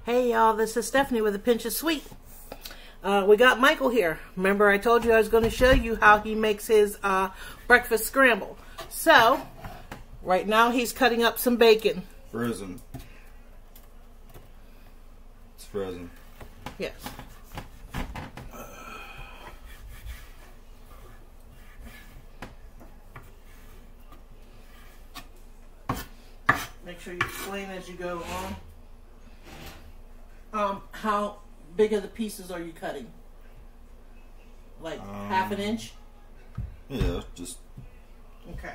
Hey y'all, this is Stephanie with a pinch of sweet. We got Michael here. Remember I told you I was going to show you how he makes his breakfast scramble. So, right now he's cutting up some bacon. Frozen. It's frozen. Yes. Make sure you explain as you go along. How big of the pieces are you cutting? Like half an inch? Yeah, just okay.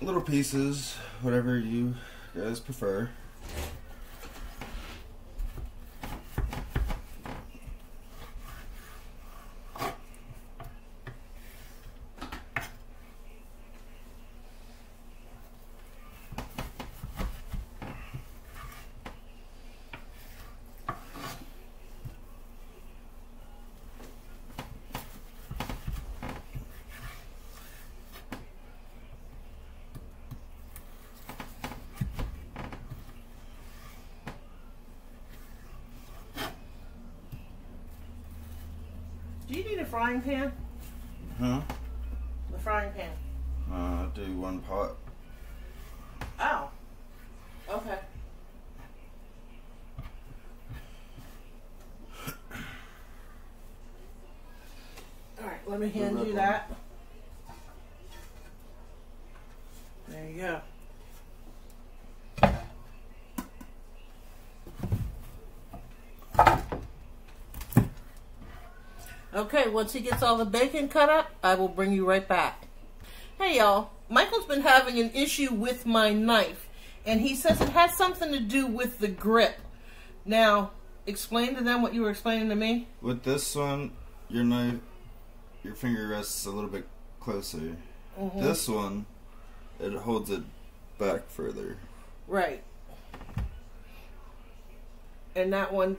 Little pieces, whatever you guys prefer. Do you need a frying pan? Huh? The frying pan. Do one pot. Oh. Okay. Alright, let me hand you that. There you go. Okay, once he gets all the bacon cut up, I will bring you right back. Hey y'all, Michael's been having an issue with my knife, and he says it has something to do with the grip. Now, explain to them what you were explaining to me. With this one, your knife, your finger rests a little bit closer. Mm-hmm. This one, it holds it back further. Right. And that one,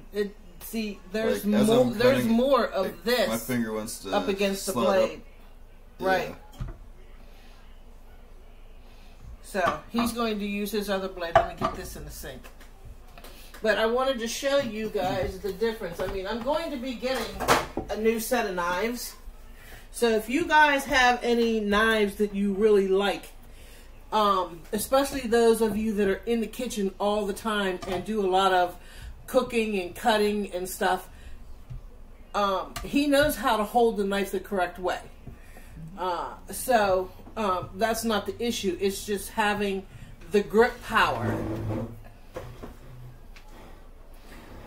see, there's like, more. There's more of this. My finger wants to up against the blade. Right. Yeah. So he's going to use his other blade. Let me get this in the sink. But I wanted to show you guys the difference. I mean, I'm going to be getting a new set of knives. So if you guys have any knives that you really like, especially those of you that are in the kitchen all the time and do a lot of cooking and cutting and stuff, he knows how to hold the knife the correct way. So that's not the issue. It's just having the grip power.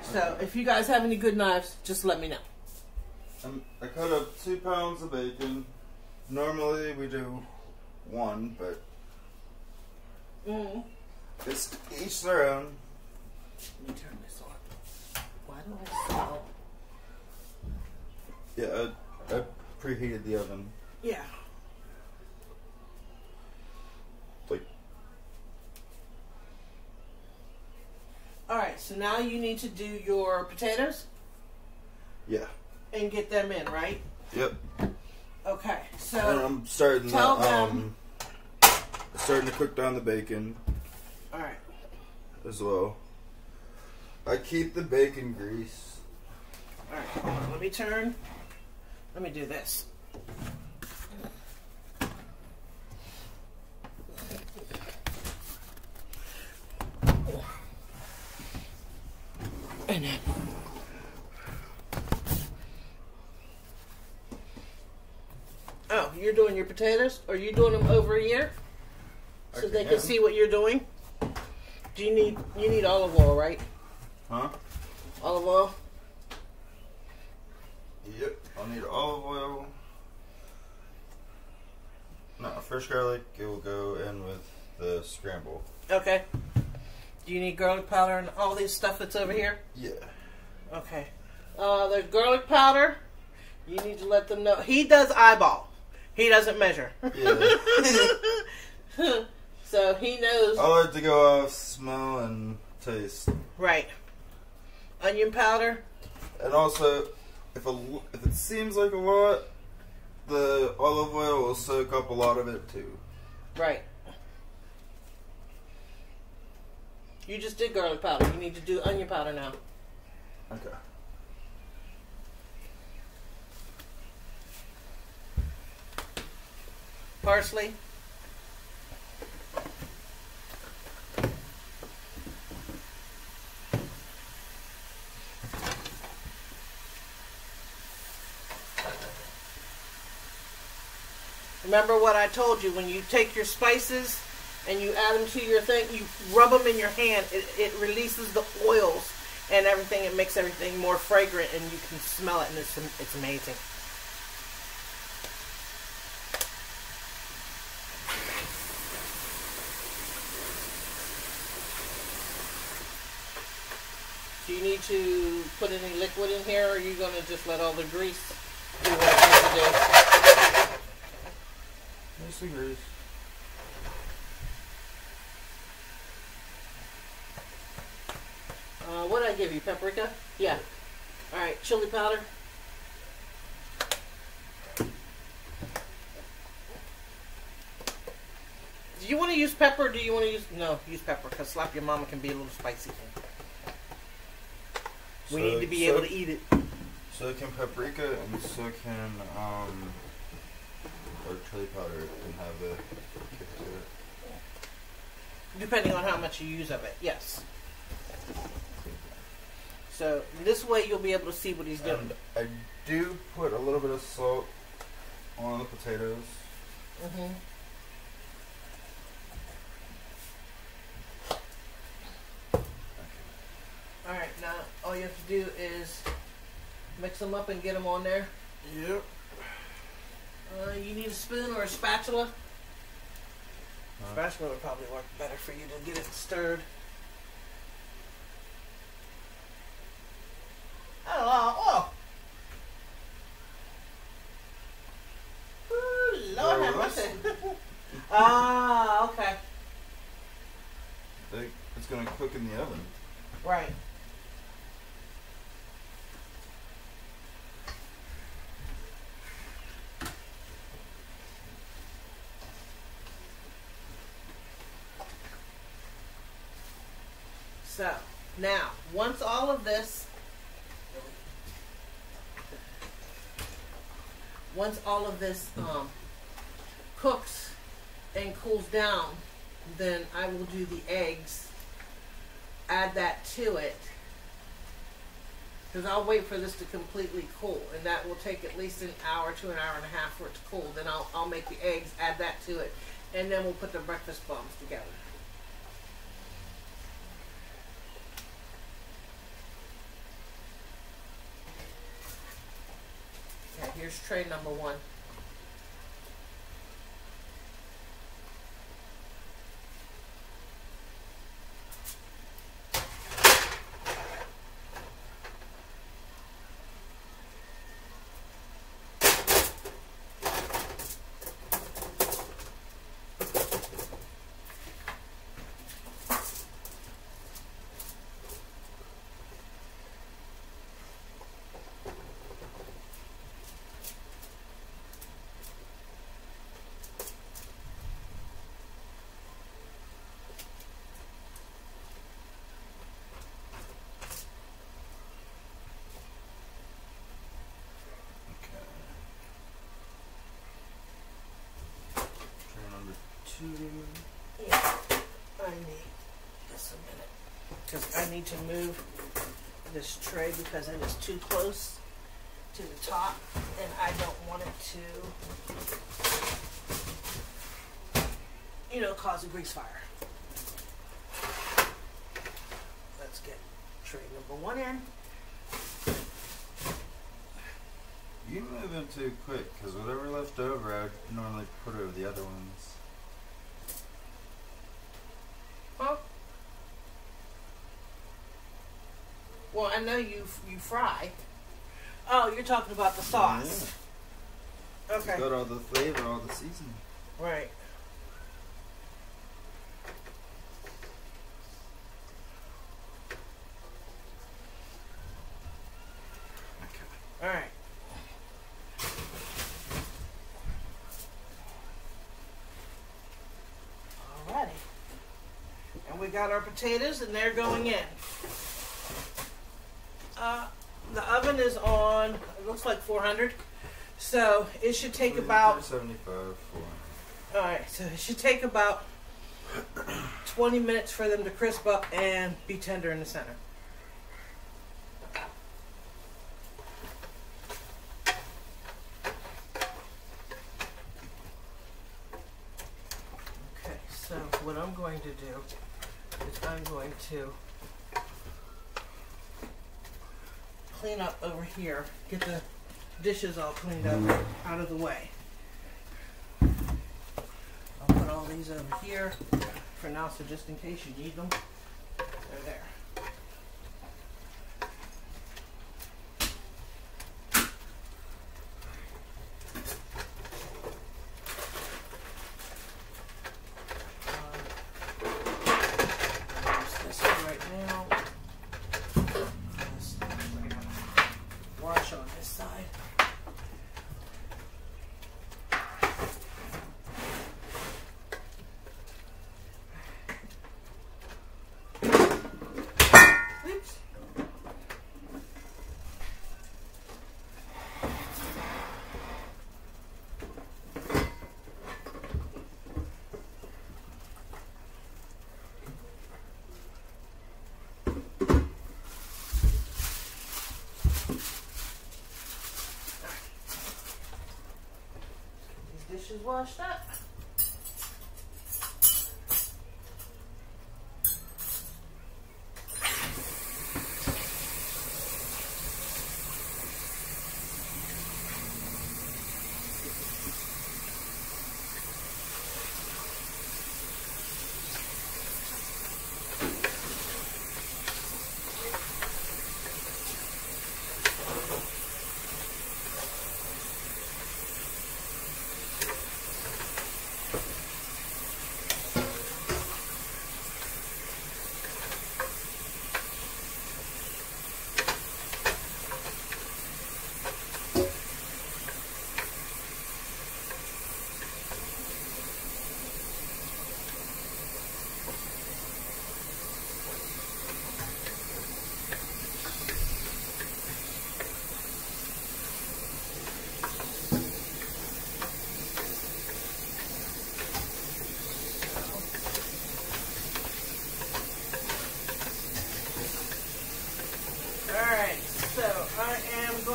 So if you guys have any good knives, just let me know. I cut up 2 pounds of bacon. Normally we do 1, but it's each their own. Let me turn this on. Why do I smell? Yeah, I preheated the oven. Yeah. Like. Alright, so now you need to do your potatoes? Yeah. And get them in, right? Yep. Okay, so and I'm starting tell to, them. starting to cook down the bacon. Alright. As well. I keep the bacon grease. Alright, hold on, let me turn. Let me do this. And then oh, you're doing your potatoes? Or are you doing them over here? So they can see what you're doing? Do you need olive oil, right? Huh? Olive oil? Yep, I'll need olive oil. No, fresh garlic, it will go in with the scramble. Okay. Do you need garlic powder and all this stuff that's over here? Yeah. Okay. The garlic powder, you need to let them know. He does eyeball. He doesn't measure. Yeah. So he knows. I like to go off smell and taste. Right. Onion powder. And also, if it seems like a lot, the olive oil will soak up a lot of it too. Right. You just did garlic powder. You need to do onion powder now. Okay. Parsley. Remember what I told you, when you take your spices and you add them to your thing, you rub them in your hand, it releases the oils and everything. It makes everything more fragrant and you can smell it, and it's amazing. Do you need to put any liquid in here, or are you going to just let all the grease do what it needs to do? Just the grease. What did I give you? Paprika? Yeah. Alright, chili powder. Do you want to use pepper, or do you want to use... No, use pepper, because Slap Your Mama can be a little spicy. We need to be able to eat it. So can paprika, and so can or chili powder can have a kick to it. Depending on how much you use of it, yes. So this way you'll be able to see what he's doing. And I do put a little bit of salt on the potatoes. Mm-hmm. Alright, now all you have to do is mix them up and get them on there. Yep. You need a spoon or a spatula. Spatula would probably work better for you to get it stirred. Oh, ooh, Lord have mercy. Ah, okay. It's going to cook in the oven. Right. So, now, once all of this cooks and cools down, then I will do the eggs, add that to it, because I'll wait for this to completely cool, and that will take at least an hour to an hour and a half for it to cool. Then I'll make the eggs, add that to it, and then we'll put the breakfast bombs together. Okay, here's tray number 1. Yeah, I need just a minute, because I need to move this tray because it is too close to the top, and I don't want it to, you know, cause a grease fire. Let's get tray number 1 in. You move them too quick, because whatever left over, I normally put over the other ones. Huh? Well, I know you fry. Oh, you're talking about the sauce. Yeah. Okay. It's got all the flavor, all the seasoning. Right. Okay. All right. Alrighty. And we're we got our potatoes, and they're going in. The oven is on, it looks like 400. So it should take about 375. Alright, so it should take about 20 minutes for them to crisp up and be tender in the center. Okay, so what I'm going to do is I'm going to clean up over here, get the dishes all cleaned up out of the way. I'll put all these over here for now, so just in case you need them, they're there. Use this right now. This, I gotta wash on this side. Dishes washed up.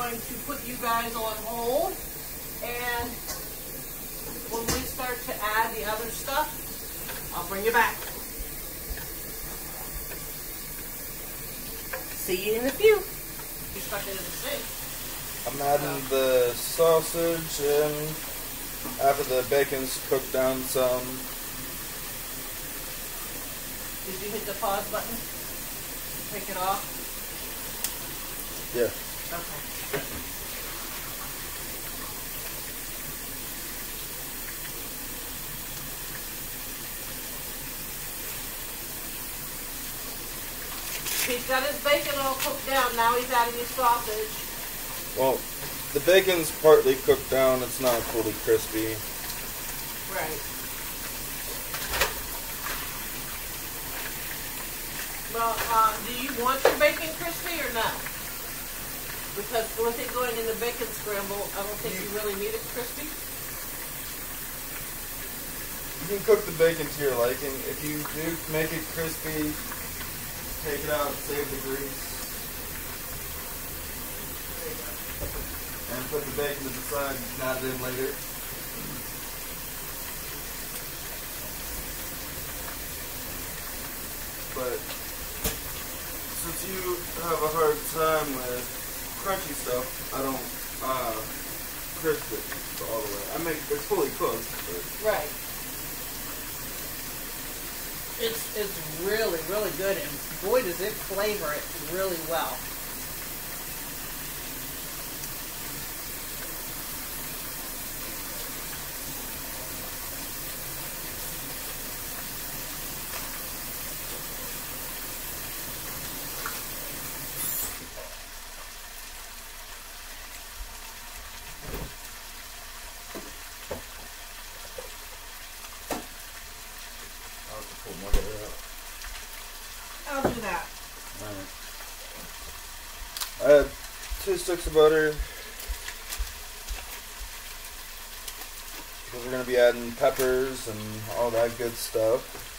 To put you guys on hold, and when we start to add the other stuff, I'll bring you back. See you in a few. You stuck it in the sink. I'm adding the sausage in after the bacon's cooked down some. Did you hit the pause button? Take it off? Yeah. Okay. He's got his bacon all cooked down. Now he's adding his sausage. Well, the bacon's partly cooked down. It's not fully crispy. Right. Well, do you want your bacon crispy or not? Because with it going in the bacon scramble, I don't think you really need it crispy. You can cook the bacon to your liking. If you do make it crispy, take it out, save the grease. There you go. And put the bacon to the side and add it in later. But since you have a hard time with crunchy stuff, I don't crisp it all the way. I make it's fully cooked. But. Right. It's really, really good, and boy does it flavor it really well. do that. Alright. I have 2 sticks of butter. Because we're going to be adding peppers and all that good stuff.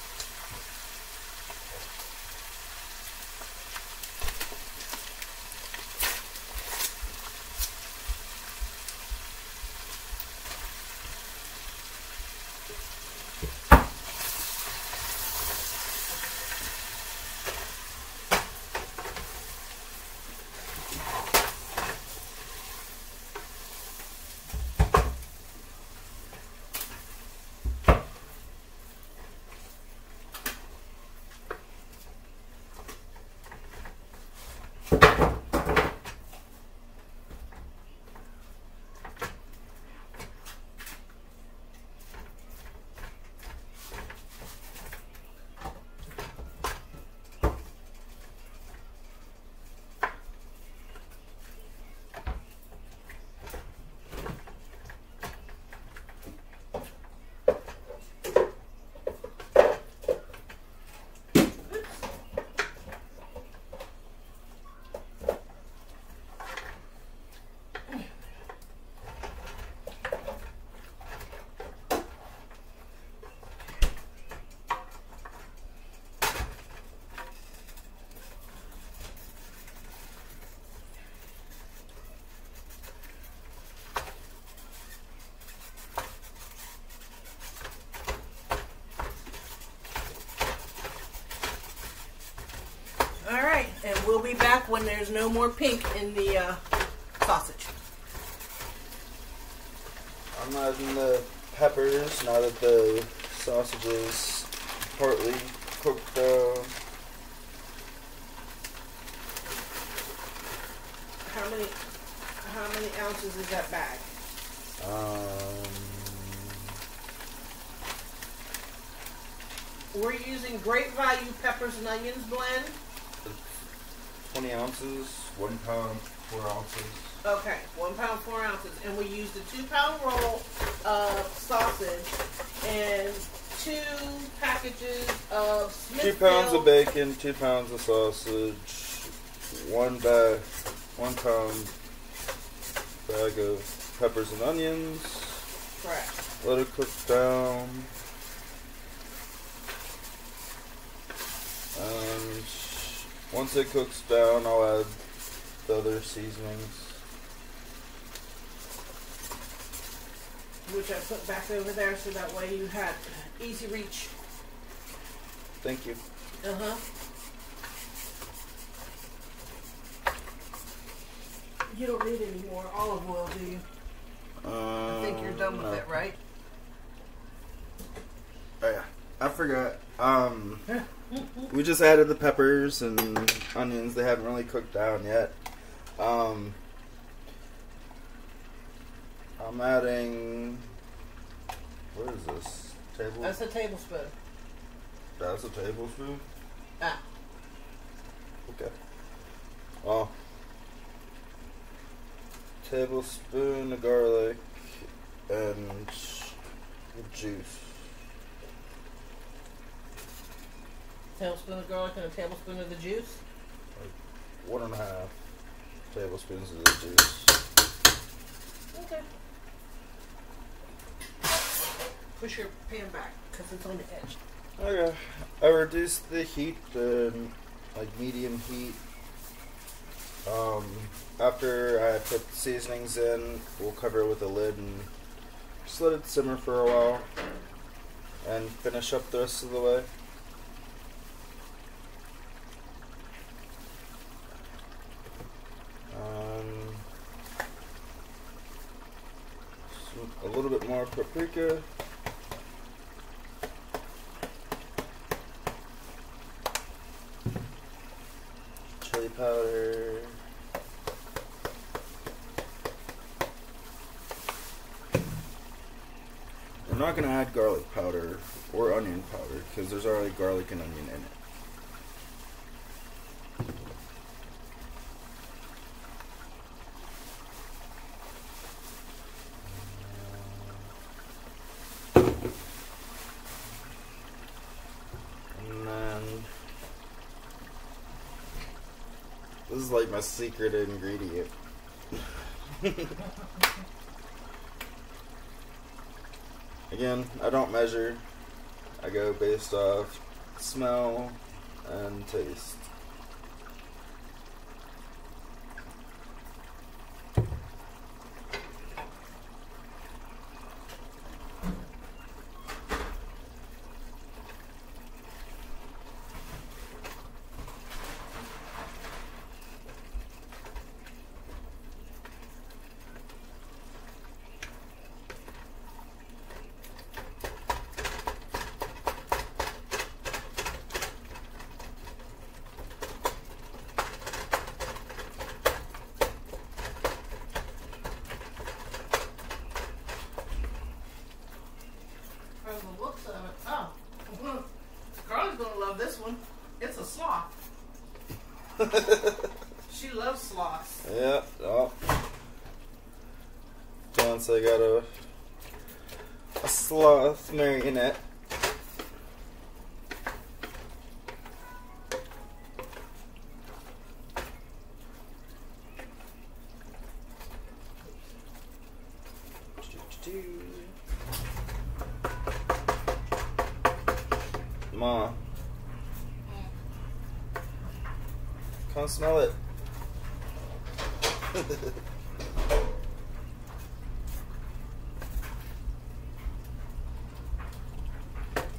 Alright, and we'll be back when there's no more pink in the sausage. I'm adding the peppers now that the sausage is partly cooked down. How many ounces is that bag? We're using great value peppers and onions blend. 20 ounces, 1 pound, 4 ounces. Okay, 1 pound, 4 ounces. And we used a 2-pound roll of sausage and 2 packages of Smithfield. 2 pounds of bacon, 2 pounds of sausage, 1 pound bag of peppers and onions. Correct. Let it cook down. And once it cooks down, I'll add the other seasonings. Which I put back over there so that way you had easy reach. Thank you. Uh-huh. You don't need any more olive oil, do you? I think you're done with it, right? Oh yeah, I forgot. We just added the peppers and onions. They haven't really cooked down yet. I'm adding. What is this? That's a tablespoon. That's a tablespoon? Ah. Okay. Oh. Tablespoon of garlic and juice. Tablespoon of garlic and a tablespoon of the juice? Like 1.5 tablespoons of the juice. Okay. Push your pan back because it's on the edge. Okay. I reduced the heat to like medium heat. After I put the seasonings in, we'll cover it with a lid and just let it simmer for a while and finish up the rest of the way. A little bit more paprika. Chili powder. We're not going to add garlic powder or onion powder because there's already garlic and onion in it. This is like my secret ingredient. Again, I don't measure. I go based off smell and taste. The looks of it. Oh, Carla's gonna love this one. It's a sloth. She loves sloths. Yeah. Oh. Once I got a sloth marionette. Ma, come smell it.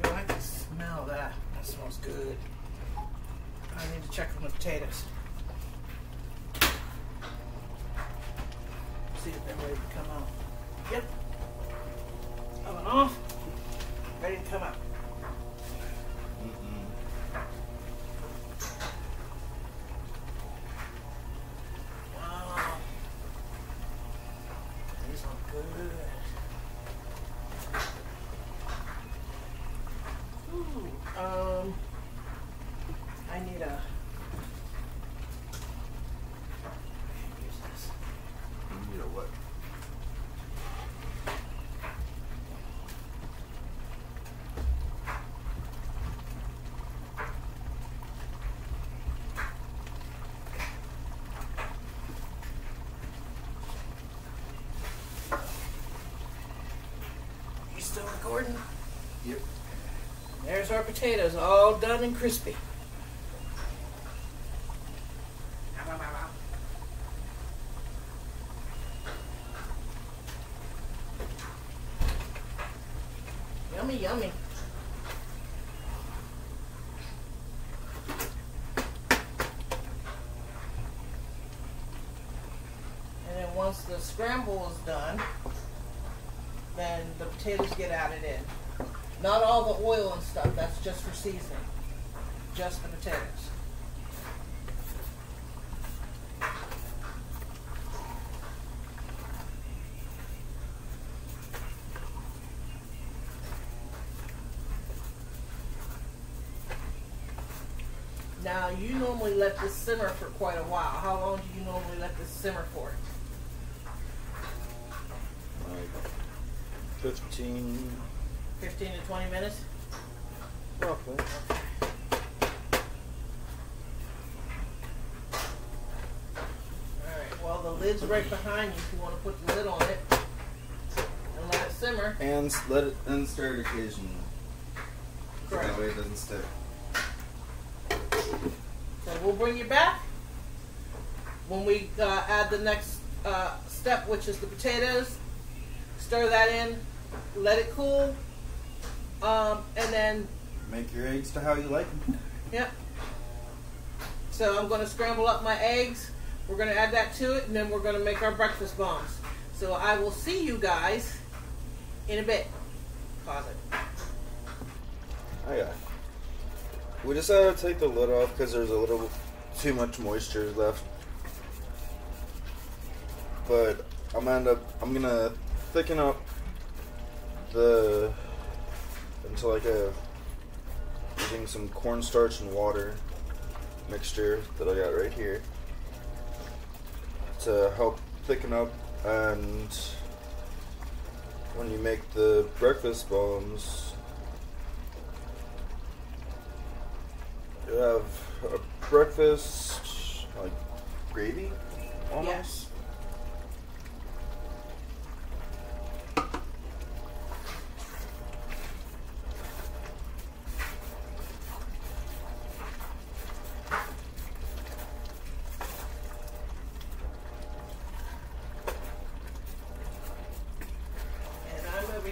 I can smell that. That smells good. I need to check on the potatoes. See if they're ready to come out. Yep. Oven off. Ready to come out. I need a. Use this. You need a what? You still recording? Yep. There's our potatoes, all done and crispy. Yummy, yummy. And then once the scramble is done, then the potatoes get added in. Not all the oil and stuff, that's just for seasoning. Just the potatoes. Now, you normally let this simmer for quite a while. How long do you normally let this simmer for? Like 15 to 20 minutes? roughly. Alright, well the lid's right behind you if you want to put the lid on it and let it simmer. And let it stir it occasionally. So Correct. that way it doesn't stick. So we'll bring you back when we add the next step, which is the potatoes. Stir that in, let it cool, and then Make your eggs to how you like them. yep. So I'm going to scramble up my eggs. We're going to add that to it, and then we're going to make our breakfast bombs. So I will see you guys in a bit. Pause it. Oh yeah. We just had to take the lid off because there's a little too much moisture left. But I'm gonna thicken up until I go using some cornstarch and water mixture that I got right here to help thicken up, and when you make the breakfast bombs, you have a breakfast, like gravy, almost. Yes.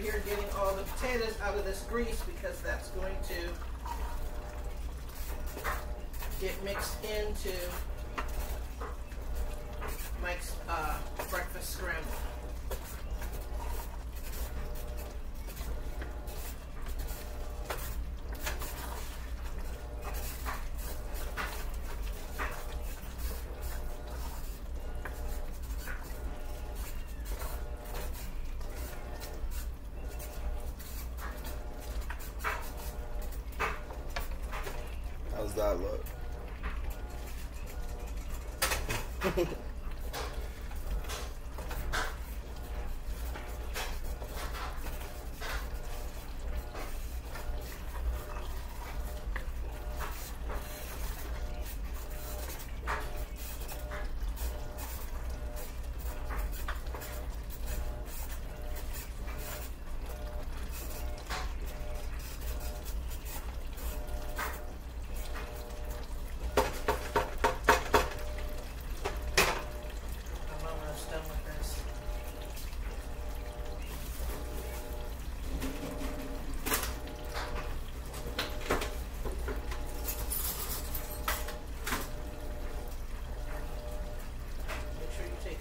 Here getting all the potatoes out of this grease because that's going to get mixed into Mike's breakfast scramble. How's that look?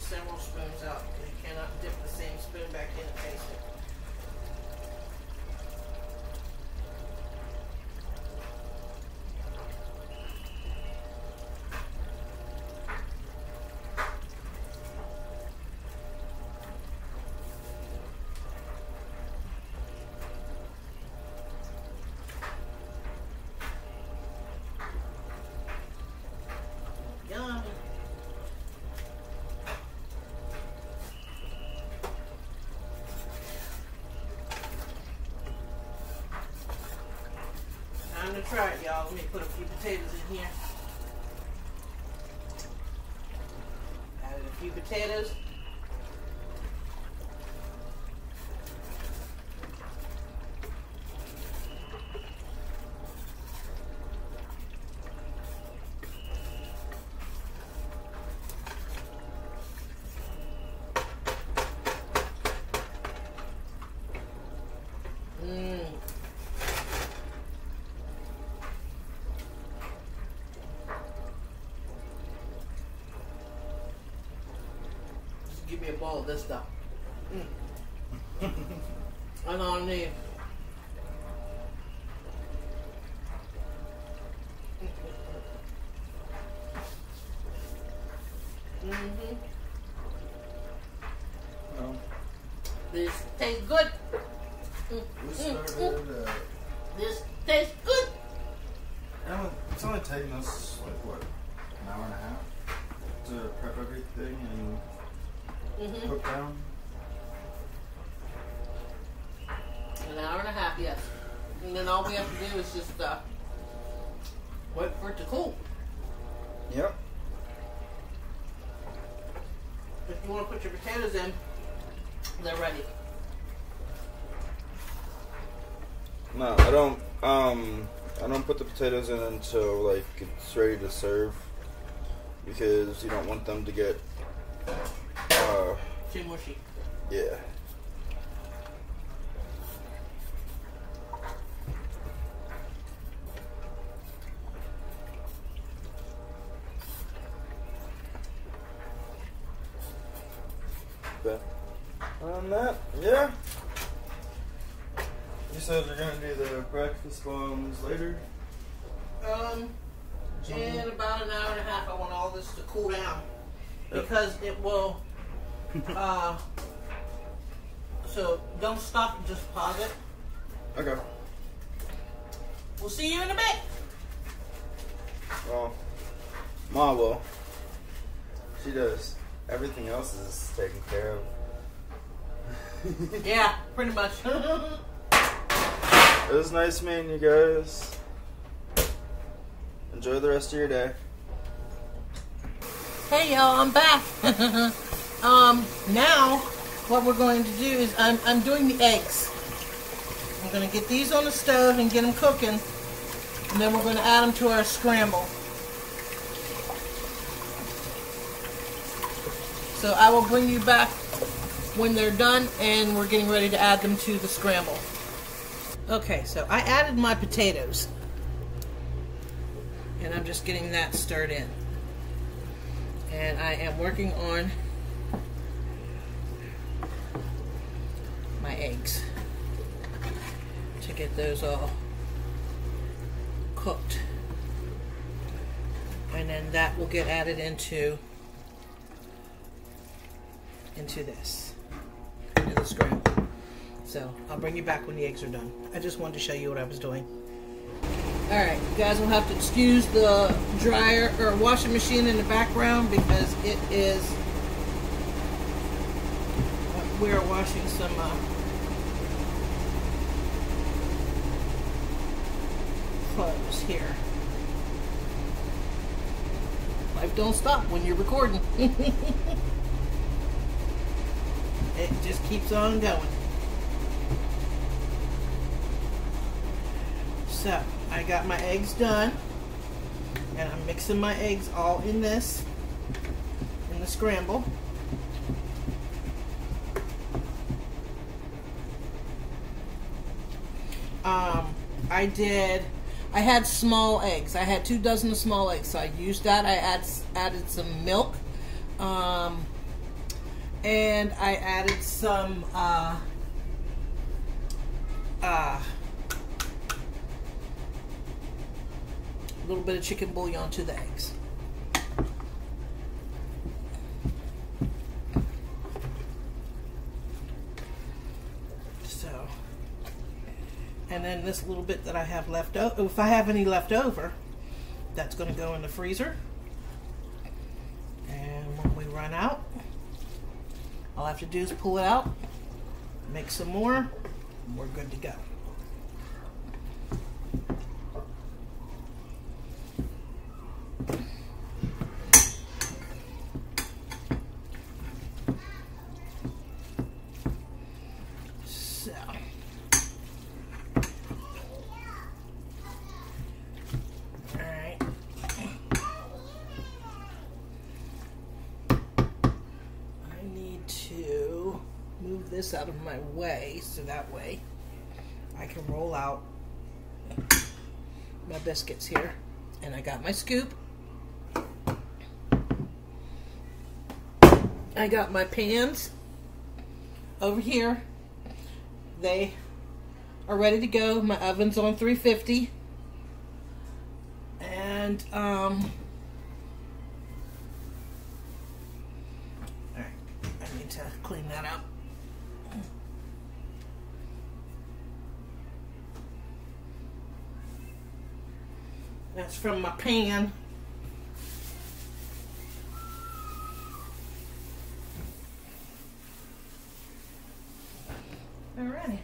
Several spoons out because you cannot dip the same spoon back in and taste it. Yum. Time to try it, y'all. Let me put a few potatoes in here. Added a few potatoes. Give me a bowl of this stuff. And on the This tastes good. This tastes good. And it's only taking us like what, an hour and a half to prep everything and cook down. An hour and a half, yes. And then all we have to do is just wait for it to cool. Yep. If you want to put your potatoes in, they're ready. No, I don't put the potatoes in until like it's ready to serve, because you don't want them to get too mushy. Yeah. But on that, yeah. You said you're gonna do the breakfast bombs later? In about an hour and a half, I want all this to cool down because it will. So don't stop and just pause it. Okay. We'll see you in a bit. Well, Ma will. She does. Everything else is taken care of. Yeah, pretty much. It was nice meeting you guys. Enjoy the rest of your day. Hey y'all, I'm back. Now what we're going to do is I'm doing the eggs. I'm going to get these on the stove and get them cooking, and then we're going to add them to our scramble. So I will bring you back when they're done and we're getting ready to add them to the scramble. Okay, so I added my potatoes, and I'm just getting that stirred in. And I am working on my eggs to get those all cooked. And then that will get added into this, into the scramble. So I'll bring you back when the eggs are done. I just wanted to show you what I was doing. Alright, you guys will have to excuse the dryer or washing machine in the background because it is, we're washing some clothes here. Life don't stop when you're recording. It just keeps on going. So, I got my eggs done, and I'm mixing my eggs all in this, in the scramble. I had small eggs. I had 2 dozen of small eggs, so I used that. I added some milk, and I added some a little bit of chicken bouillon to the eggs. So, and then this little bit that I have left over, if I have any left over, that's going to go in the freezer. And when we run out, all I have to do is pull it out, make some more, and we're good to go. This out of my way so that way I can roll out my biscuits here. And I got my scoop. I got my pans over here. They are ready to go. My oven's on 350. And alright, I need to clean that up. That's from my pan. Alrighty.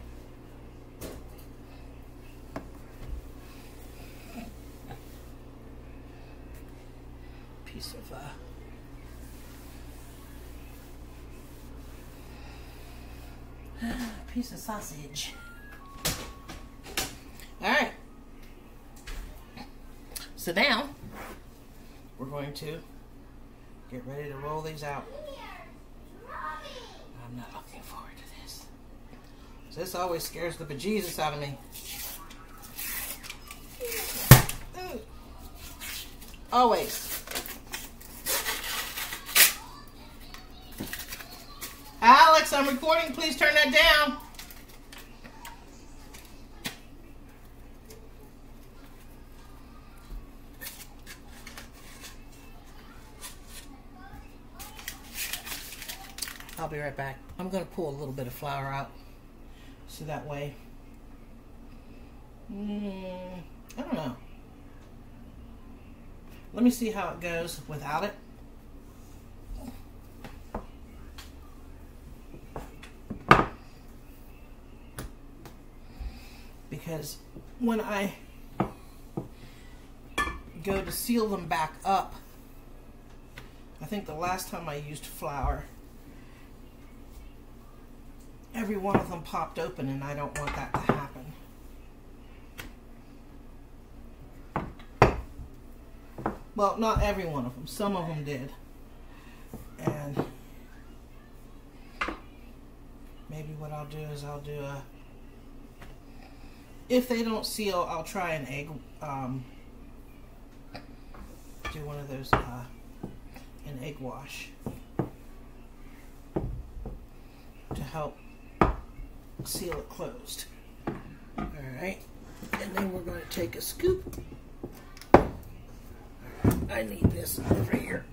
Piece of sausage. Alright. So now, we're going to get ready to roll these out. I'm not looking forward to this. This always scares the bejesus out of me. Always. Alex, I'm recording. Please turn that down. I'll be right back. I'm going to pull a little bit of flour out so that way, I don't know. Let me see how it goes without it. Because when I go to seal them back up, I think the last time I used flour, every one of them popped open, and I don't want that to happen. Well, not every one of them. Some of them did. And maybe what I'll do is I'll do a, if they don't seal, I'll try an egg, do one of those, an egg wash to help seal it closed. All right, and then we're going to take a scoop. I need this over here.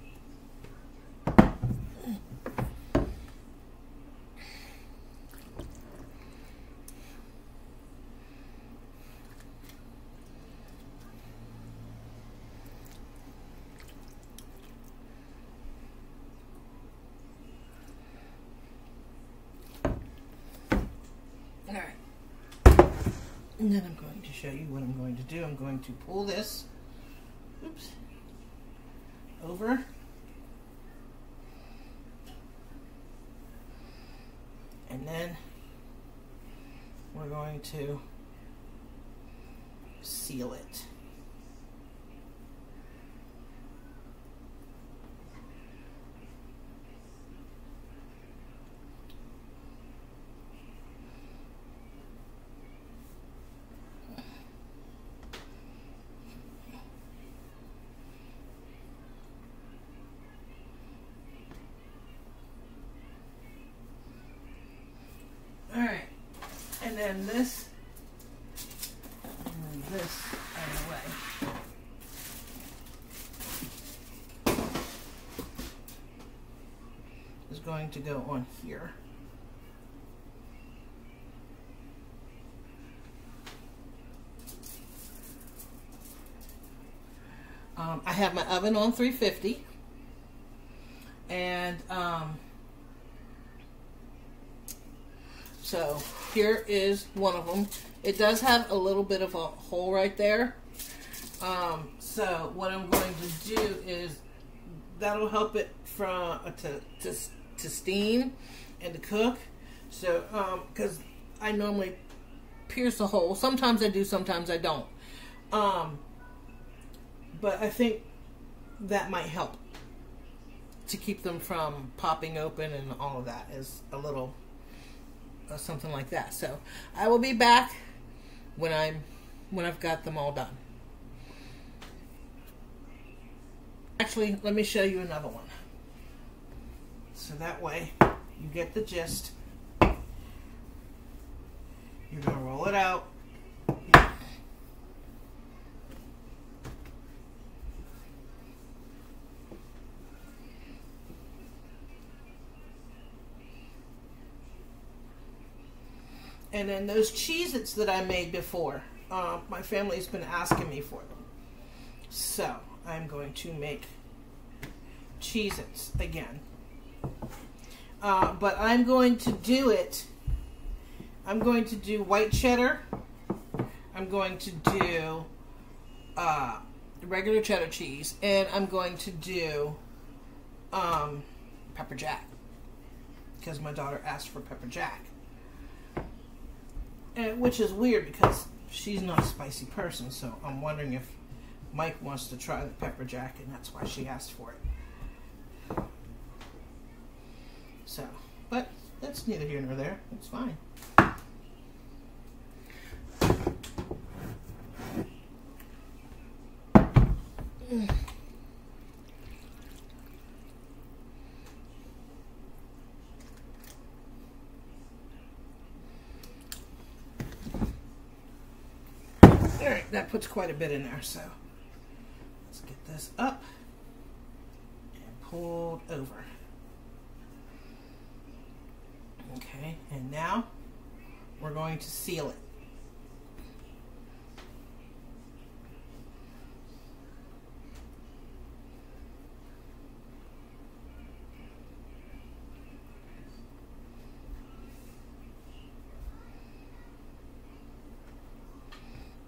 And then I'm going to show you what I'm going to do. I'm going to pull this, oops, over. And then we're going to seal it. Alright, and then this, and this out of the way is going to go on here. I have my oven on 350, and so here is one of them. It does have a little bit of a hole right there. So what I'm going to do is that'll help it from to steam and to cook. So because I normally pierce a hole. Sometimes I do, sometimes I don't. But I think that might help to keep them from popping open, and all of that is a little something like that. So I will be back when I've got them all done. Actually, let me show you another one, so that way you get the gist. You're gonna roll it out. And then those Cheez-Its that I made before, my family's been asking me for them. So I'm going to make Cheez-Its again. But I'm going to do it, I'm going to do white cheddar. I'm going to do regular cheddar cheese. And I'm going to do pepper jack, because my daughter asked for pepper jack. Which is weird because she's not a spicy person, so I'm wondering if Mike wants to try the pepper jack, and that's why she asked for it. So, but that's neither here nor there. It's fine. Alright, that puts quite a bit in there, so let's get this up and pulled over. Okay, and now we're going to seal it.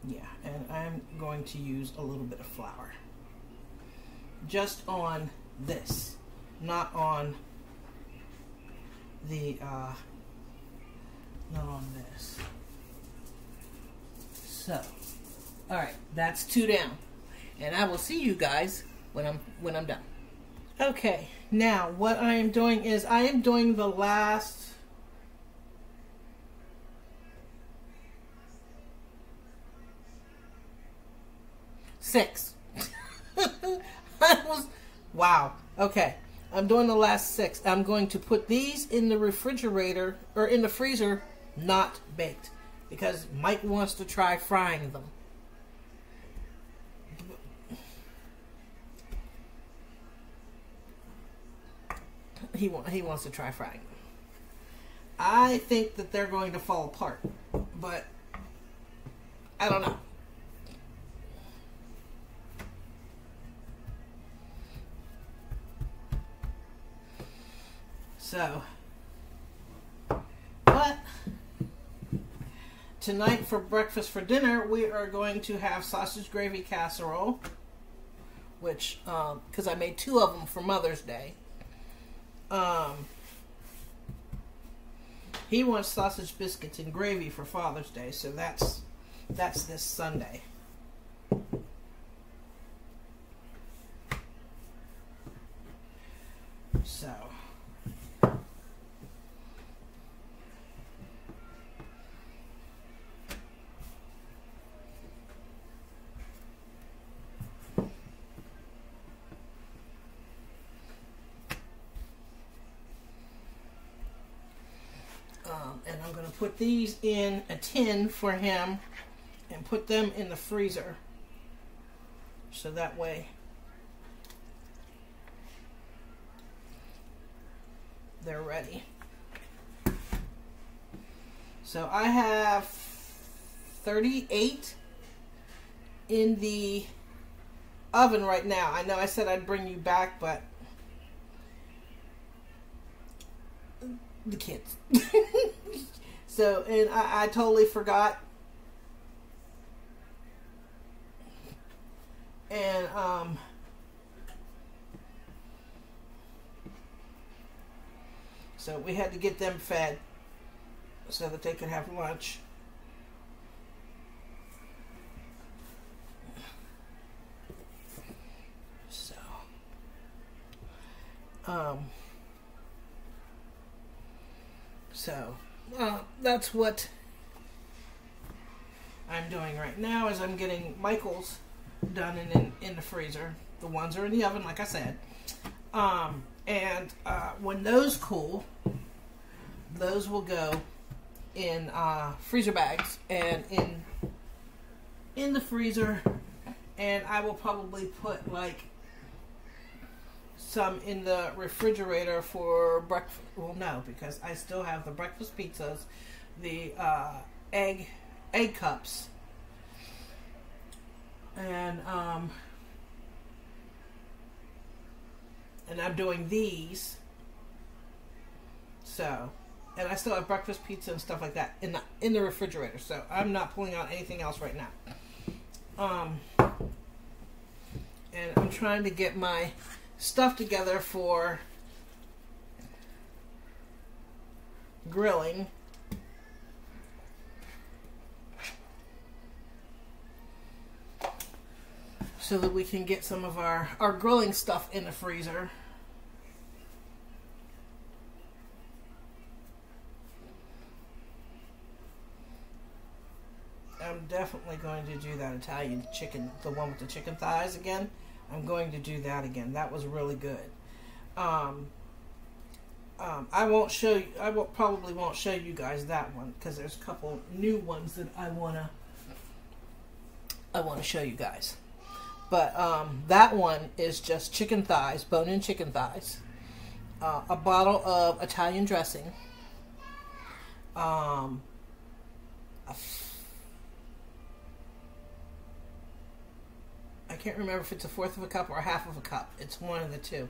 Yeah, and I'm going to use a little bit of flour just on this. not on the, not on this. So, all right, that's 2 down. And I will see you guys when I'm done. Okay, now what I am doing is I am doing the last 6. Wow. Okay, I'm doing the last 6. I'm going to put these in the refrigerator or in the freezer, not baked, because Mike wants to try frying them. He wants to try frying them. I think that they're going to fall apart, but I don't know. So, but tonight for breakfast for dinner, we are going to have sausage gravy casserole, which, because I made 2 of them for Mother's Day. He wants sausage biscuits and gravy for Father's Day, so that's this Sunday. So, and I'm going to put these in a tin for him and put them in the freezer. So that way they're ready. So I have 38 in the oven right now. I know I said I'd bring you back, but the kids. So, and I totally forgot. And so we had to get them fed so that they could have lunch. So, that's what I'm doing right now, is I'm getting Micheal's done in the freezer. The ones are in the oven, like I said. And when those cool, those will go in freezer bags and in the freezer. And I will probably put like some in the refrigerator for breakfast. Well, no, because I still have the breakfast pizzas, the egg cups, and I'm doing these. So, and I still have breakfast pizza and stuff like that in the refrigerator. So I'm not pulling out anything else right now. And I'm trying to get my stuff together for grilling. So that we can get some of our grilling stuff in the freezer. I'm definitely going to do that Italian chicken, the one with the chicken thighs again. I'm going to do that again. That was really good. I probably won't show you guys that one because there's a couple new ones that I wanna show you guys. But that one is just chicken thighs, bone-in chicken thighs, a bottle of Italian dressing, I can't remember if it's 1/4 of a cup or 1/2 of a cup. It's one of the two.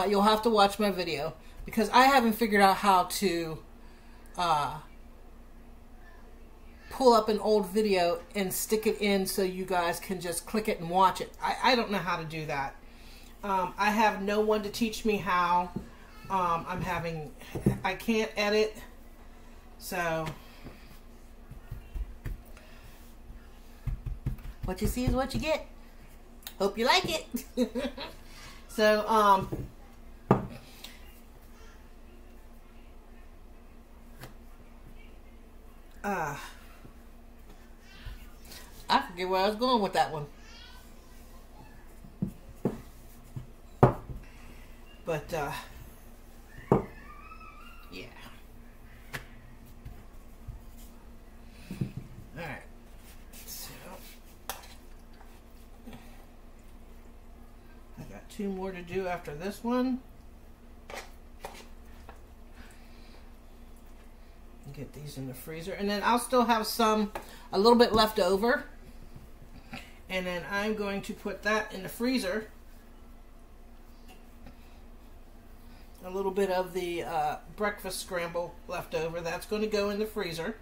You'll have to watch my video because I haven't figured out how to pull up an old video and stick it in so you guys can just click it and watch it. I don't know how to do that. I have no one to teach me how. I can't edit, so what you see is what you get. Hope you like it. So, I forget where I was going with that one. But, yeah. Alright. So, I got 2 more to do after this one. Get these in the freezer. And then I'll still have a little bit left over. And then I'm going to put that in the freezer. A little bit of the breakfast scramble left over. That's going to go in the freezer.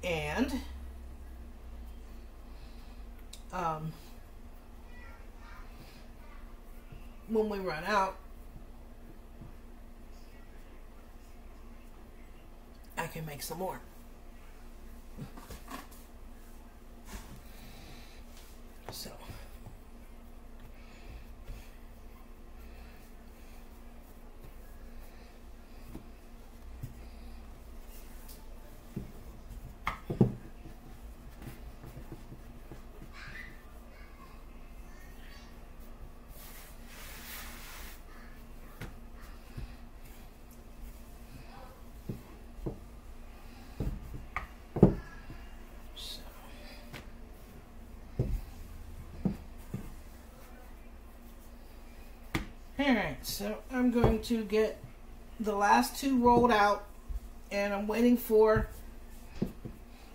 And when we run out, I can make some more. So. Alright, so I'm going to get the last 2 rolled out, and I'm waiting for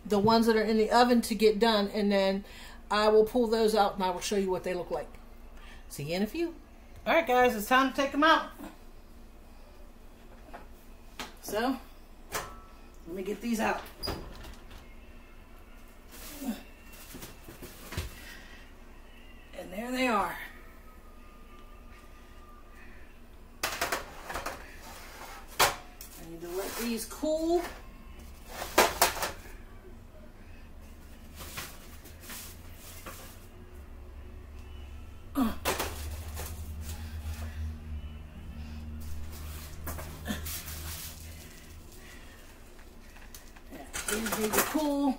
the ones that are in the oven to get done, and then I will pull those out and I will show you what they look like. See you in a few. Alright guys, it's time to take them out. So, let me get these out. And there they are. I need to let these cool. These need to cool.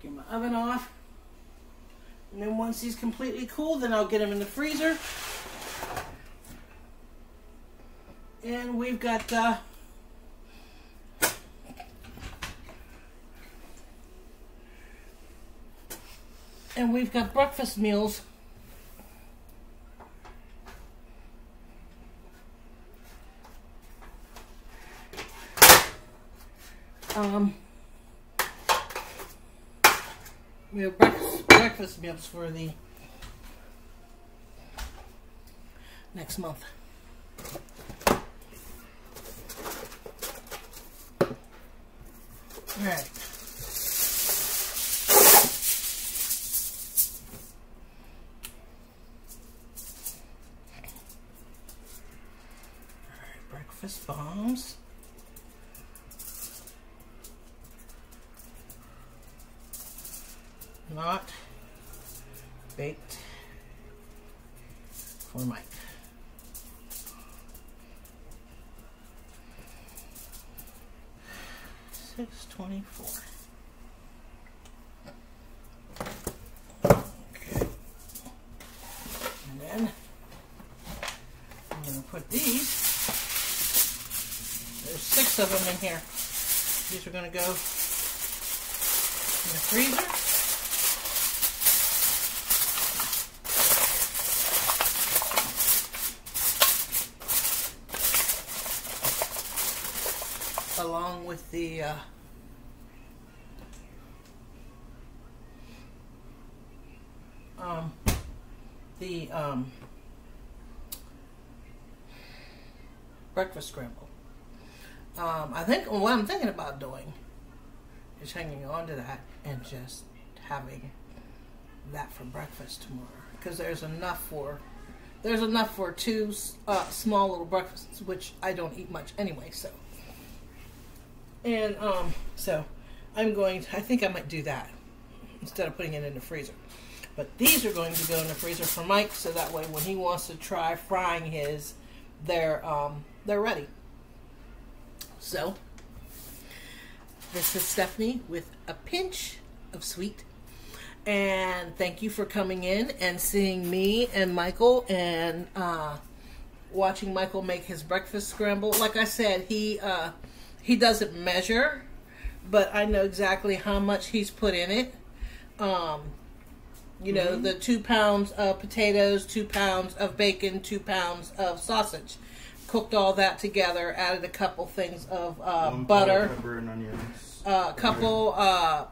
Get my oven off. And then once these completely cool, then I'll get them in the freezer. And we've got breakfast meals. We have breakfast meals for the next month. All right. Breakfast bombs. Not baked for Mike. $6.24. Okay. And then I'm going to put these. There's 6 of them in here. These are going to go in the freezer. Along with the breakfast scramble. I think what I'm thinking about doing is hanging on to that and just having that for breakfast tomorrow, because there's enough for two small little breakfasts, which I don't eat much anyway. So, and so I think I might do that instead of putting it in the freezer. But these are going to go in the freezer for Mike, so that way when he wants to try frying his, they're ready. So this is Stephanie with a pinch of sweet. And thank you for coming in and seeing me and Micheal and watching Micheal make his breakfast scramble. Like I said, he doesn't measure, but I know exactly how much he's put in it. You know, the 2 pounds of potatoes, 2 pounds of bacon, 2 pounds of sausage. Cooked all that together, added a couple things of butter. Pepper and onions. A couple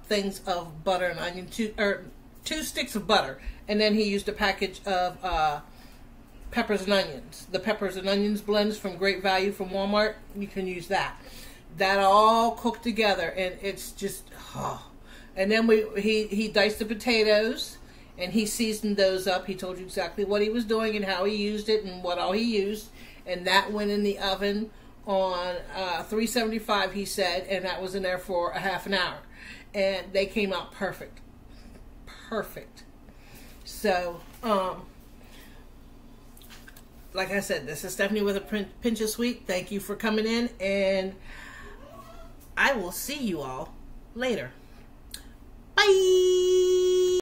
things of butter and onion, 2 sticks of butter, and then he used a package of peppers and onions. The peppers and onions blends from Great Value from Walmart. You can use that. That all cooked together, and it's just And then he diced the potatoes, and he seasoned those up. He told you exactly what he was doing and how he used it and what all he used, and that went in the oven on 375, he said, and that was in there for a half an hour, and they came out perfect. So like I said, this is Stephanie with a pinch of sweet. Thank you for coming in, and I will see you all later. Bye.